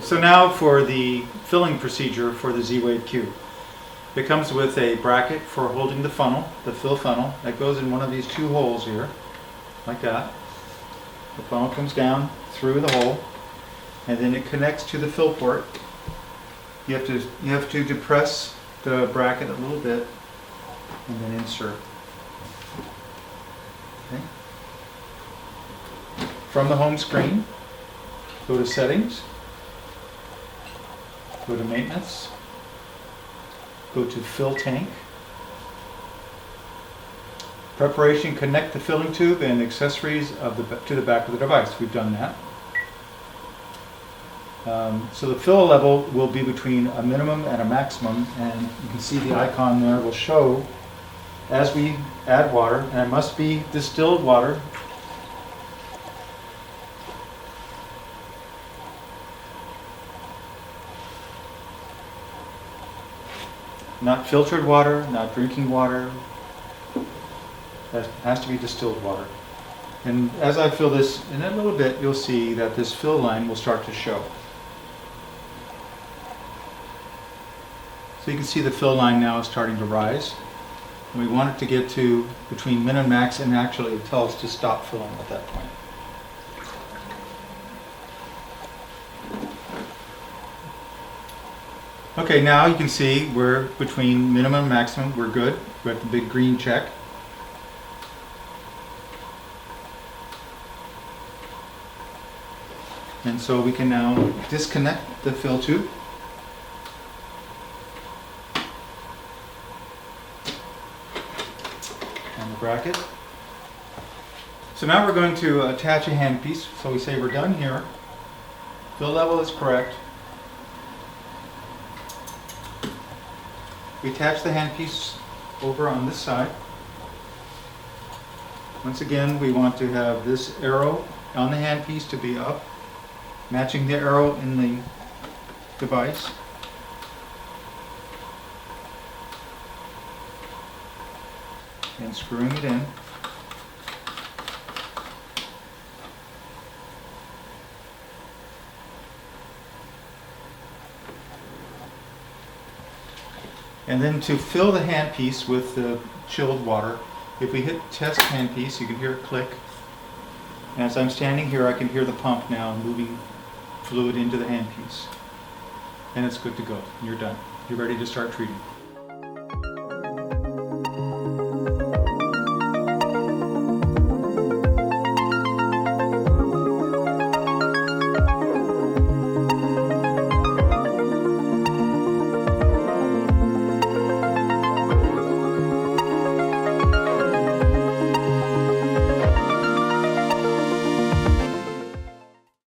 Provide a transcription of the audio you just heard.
So now for the filling procedure for the Z-Wave Cube. It comes with a bracket for holding the funnel, the fill funnel, that goes in one of these two holes here, like that. The funnel comes down through the hole, and then it connects to the fill port. You have to depress the bracket a little bit, and then insert. Okay. From the home screen, go to Settings, go to Maintenance, go to Fill Tank, Preparation, connect the filling tube and accessories to the back of the device. We've done that. So the fill level will be between a minimum and a maximum, and you can see the icon there will show as we add water, and it must be distilled water. Not filtered water, not drinking water. That has to be distilled water. And as I fill this in a little bit, you'll see that this fill line will start to show. So you can see the fill line now is starting to rise. And we want it to get to between min and max, and actually tell us to stop filling at that point. Okay, now you can see we're between minimum and maximum. We're good. We're at the big green check. And so we can now disconnect the fill tube. And the bracket. So now we're going to attach a handpiece. So we say we're done here. Fill level is correct. We attach the handpiece over on this side. Once again, we want to have this arrow on the handpiece to be up, matching the arrow in the device. And screwing it in. And then to fill the handpiece with the chilled water, if we hit test handpiece, you can hear it click. And as I'm standing here, I can hear the pump now moving fluid into the handpiece. And it's good to go. You're done. You're ready to start treating.